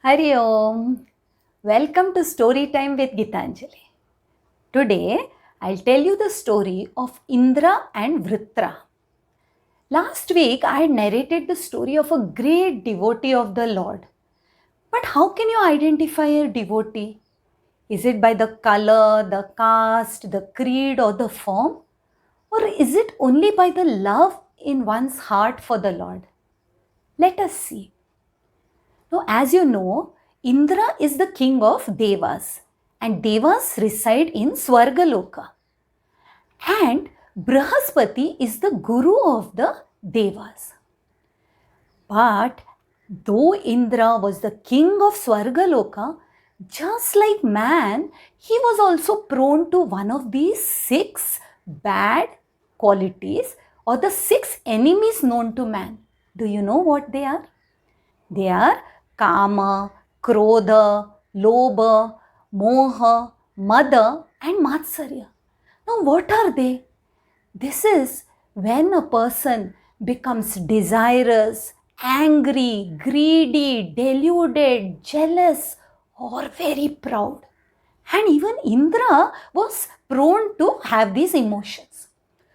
Hari Om. Welcome to Story Time with Gitanjali. Today, I'll tell you the story of Indra and Vritra. Last week, I had narrated the story of a great devotee of the Lord. But how can you identify a devotee? Is it by the color, the caste, the creed, or the form? Or is it only by the love in one's heart for the Lord? Let us see. Now, as you know, Indra is the king of Devas, and Devas reside in Swargaloka. And Brahaspati is the guru of the Devas. But though Indra was the king of Swargaloka, just like man, he was also prone to one of these six bad qualities or the six enemies known to man. Do you know what they are? They are Kama, Krodha, Lobha, Moha, Mada and Matsarya. Now what are they? This is when a person becomes desirous, angry, greedy, deluded, jealous or very proud. And even Indra was prone to have these emotions.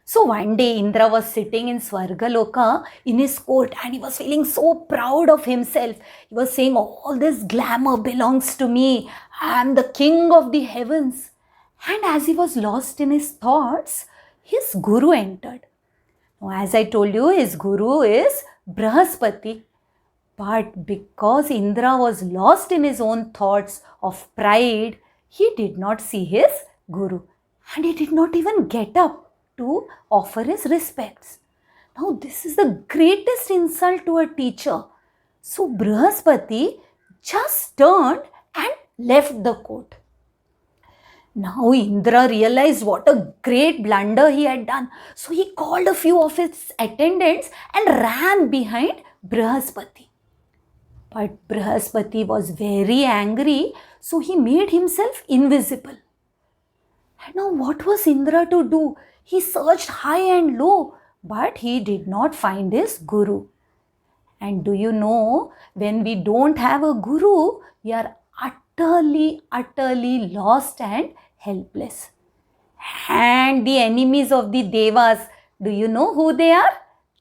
So one day Indra was sitting in Swargaloka in his court and he was feeling so proud of himself. He was saying, all this glamour belongs to me. I am the king of the heavens. And as he was lost in his thoughts, his guru entered. Now, as I told you, his guru is Brahaspati. But because Indra was lost in his own thoughts of pride, he did not see his guru. And he did not even get up to offer his respects. Now, this is the greatest insult to a teacher. So, Brahaspati just turned and left the court. Now Indra realized what a great blunder he had done. So he called a few of his attendants and ran behind Brahaspati. But Brahaspati was very angry, so he made himself invisible. And now what was Indra to do? He searched high and low, but he did not find his guru. And do you know, when we don't have a guru, we are utterly lost and helpless. And the enemies of the Devas, do you know who they are?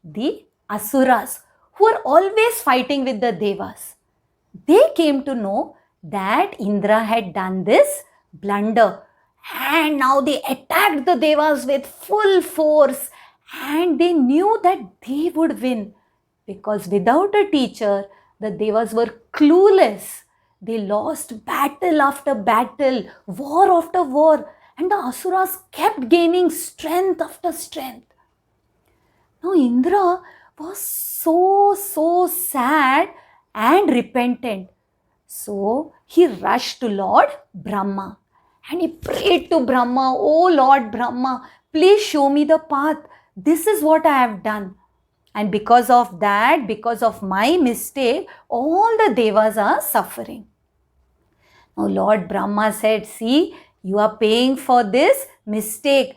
The Asuras, who are always fighting with the Devas. They came to know that Indra had done this blunder. And now they attacked the Devas with full force. And they knew that they would win. Because without a teacher, the Devas were clueless. They lost battle after battle, war after war, and the Asuras kept gaining strength after strength. Now Indra was so sad and repentant. So he rushed to Lord Brahma and he prayed to Brahma, "Oh Lord Brahma, please show me the path. This is what I have done. And because of that, because of my mistake, all the Devas are suffering." Now Lord Brahma said, "See, you are paying for this mistake.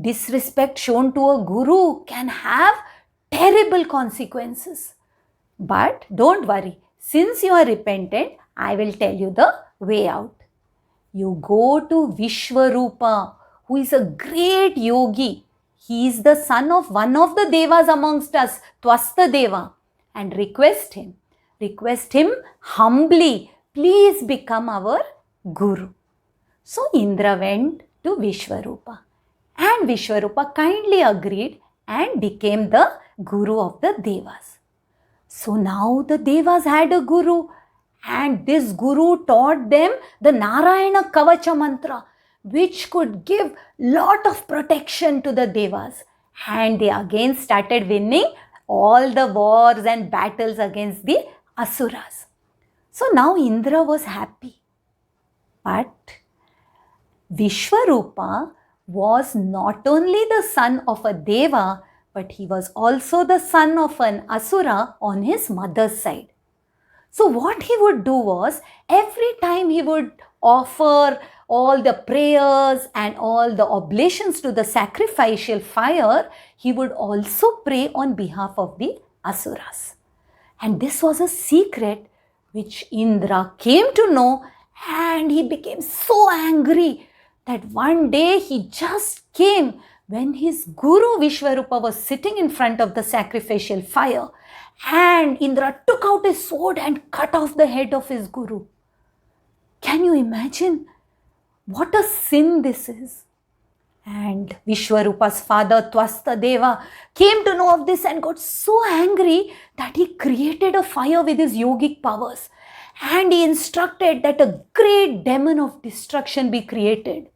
Disrespect shown to a guru can have terrible consequences. But don't worry, since you are repentant, I will tell you the way out. You go to Vishwarupa, who is a great yogi. He is the son of one of the Devas amongst us, Twasta Deva, and request him humbly, please become our guru." So Indra went to Vishwarupa and Vishwarupa kindly agreed and became the guru of the Devas. So now the Devas had a guru and this guru taught them the Narayana Kavacha mantra, which could give lot of protection to the Devas. And they again started winning all the wars and battles against the Asuras. So now Indra was happy. But Vishwarupa was not only the son of a Deva, but he was also the son of an Asura on his mother's side. So what he would do was, every time he would offer all the prayers and all the oblations to the sacrificial fire, he would also pray on behalf of the Asuras. And this was a secret which Indra came to know, and he became so angry that one day he just came when his Guru Vishwarupa was sitting in front of the sacrificial fire, and Indra took out his sword and cut off the head of his Guru. Can you imagine what a sin this is? And Vishwarupa's father Twasta Deva came to know of this and got so angry that he created a fire with his yogic powers, and he instructed that a great demon of destruction be created.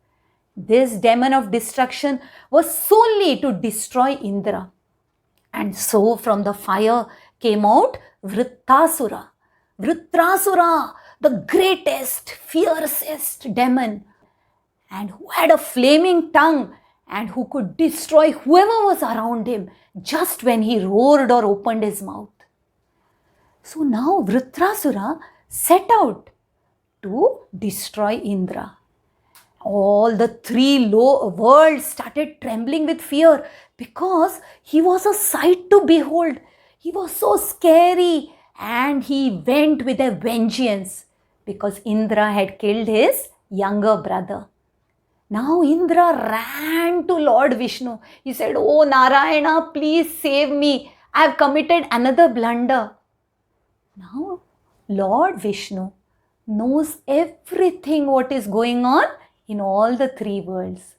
This demon of destruction was solely to destroy Indra. And so from the fire came out Vrittasura. Vrittasura, the greatest, fiercest demon, and who had a flaming tongue and who could destroy whoever was around him just when he roared or opened his mouth. So now Vrittasura set out to destroy Indra. All the three worlds started trembling with fear because he was a sight to behold. He was so scary, and he went with a vengeance because Indra had killed his younger brother. Now Indra ran to Lord Vishnu. He said, "Oh Narayana, please save me. I have committed another blunder." Now Lord Vishnu knows everything what is going on in all the three worlds.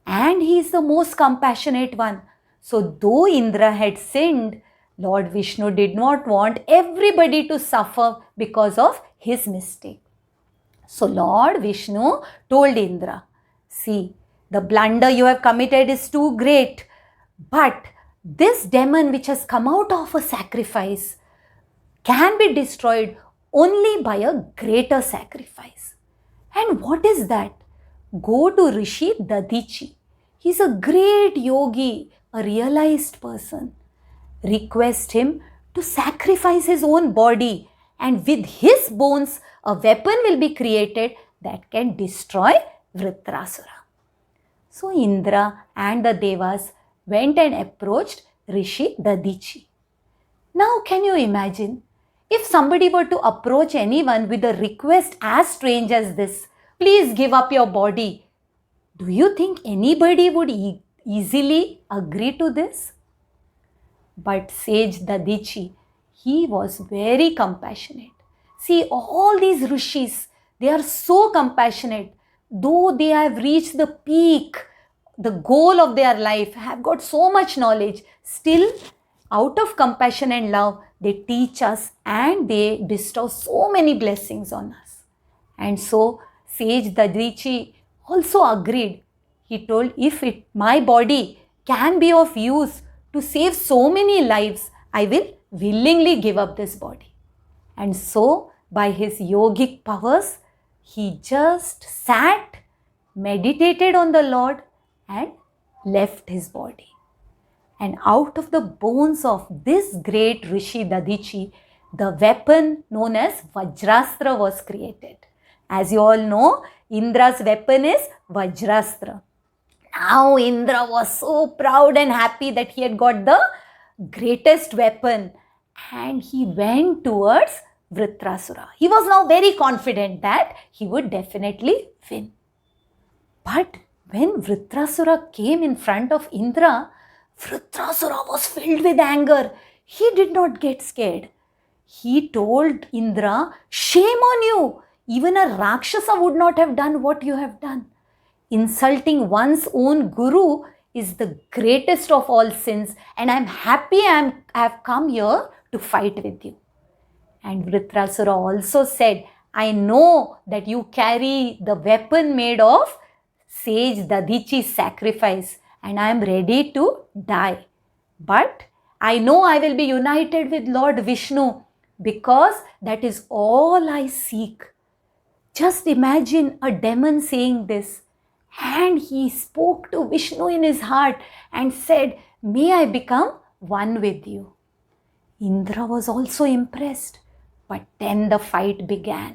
And he is the most compassionate one. So though Indra had sinned, Lord Vishnu did not want everybody to suffer because of his mistake. So Lord Vishnu told Indra, "See, the blunder you have committed is too great, but this demon which has come out of a sacrifice can be destroyed only by a greater sacrifice." And what is that? Go to Rishi Dadichi. He's a great yogi, a realized person. Request him to sacrifice his own body, and with his bones a weapon will be created that can destroy Vrittasura. So Indra and the Devas went and approached Rishi Dadichi. Now can you imagine, if somebody were to approach anyone with a request as strange as this, "Please give up your body," do you think anybody would easily agree to this? But sage Dadichi, he was very compassionate. See, all these rishis, they are so compassionate. Though they have reached the peak, the goal of their life, have got so much knowledge, still out of compassion and love, they teach us and they bestow so many blessings on us. And so sage Dadichi also agreed. He told, "If my body can be of use to save so many lives, I will willingly give up this body." And so by his yogic powers, he just sat, meditated on the Lord, and left his body. And out of the bones of this great Rishi Dadichi, the weapon known as Vajrastra was created. As you all know, Indra's weapon is Vajrastra. Now Indra was so proud and happy that he had got the greatest weapon, and he went towards Vrittasura. He was now very confident that he would definitely win. But when Vrittasura came in front of Indra, Vrittasura was filled with anger. He did not get scared. He told Indra, "Shame on you! Even a Rakshasa would not have done what you have done. Insulting one's own guru is the greatest of all sins, and I am happy I have come here to fight with you." And Vrittasura also said, "I know that you carry the weapon made of sage Dadichi's sacrifice, and I am ready to die. But I know I will be united with Lord Vishnu because that is all I seek." Just imagine a demon saying this. And he spoke to Vishnu in his heart and said, "May I become one with you." Indra was also impressed. But then the fight began.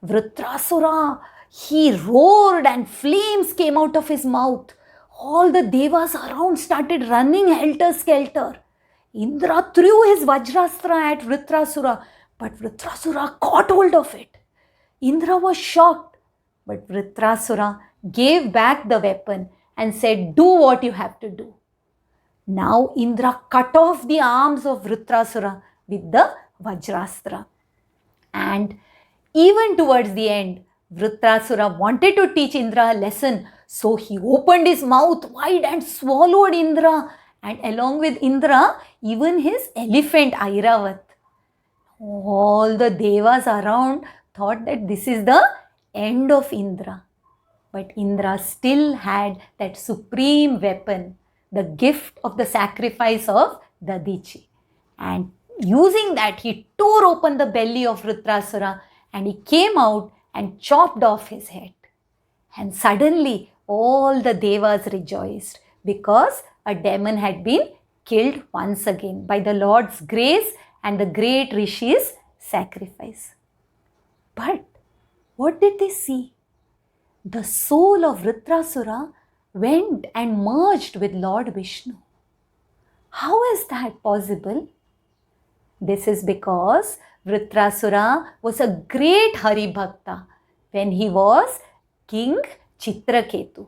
Vrittasura, he roared and flames came out of his mouth. All the devas around started running helter-skelter. Indra threw his Vajrastra at Vrittasura, But Vritrasura caught hold of it. Indra was shocked, but Vritrasura gave back the weapon and said, "Do what you have to do." Now Indra cut off the arms of Vritrasura with the Vajrastra. And even towards the end, Vritrasura wanted to teach Indra a lesson, so he opened his mouth wide and swallowed Indra, and along with Indra, even his elephant Airavat. All the devas around thought that this is the end of Indra. But Indra still had that supreme weapon, the gift of the sacrifice of Dadichi. And using that, he tore open the belly of Vritrasura and he came out and chopped off his head. And suddenly, all the devas rejoiced because a demon had been killed once again by the Lord's grace and the great Rishi's sacrifice. But what did they see? The soul of Vritrasura went and merged with Lord Vishnu. How is that possible? This is because Vritrasura was a great Hari Bhakta when he was King Chitraketu.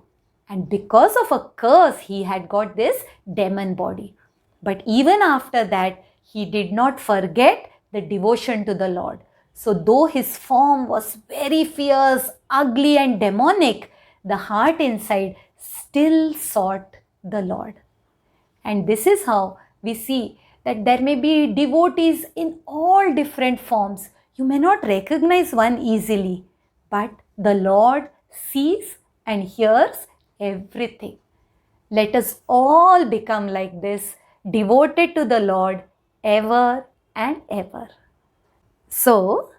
And because of a curse, he had got this demon body. But even after that, he did not forget the devotion to the Lord. So though his form was very fierce, ugly and demonic, the heart inside still sought the Lord. And this is how we see that there may be devotees in all different forms. You may not recognize one easily, but the Lord sees and hears everything. Let us all become like this, devoted to the Lord ever and ever. So,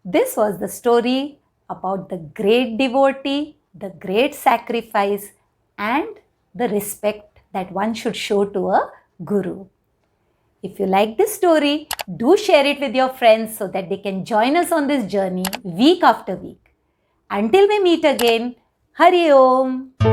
this was the story about the great devotee, the great sacrifice, and the respect that one should show to a guru. If you like this story, do share it with your friends so that they can join us on this journey week after week. Until we meet again, Hari Om.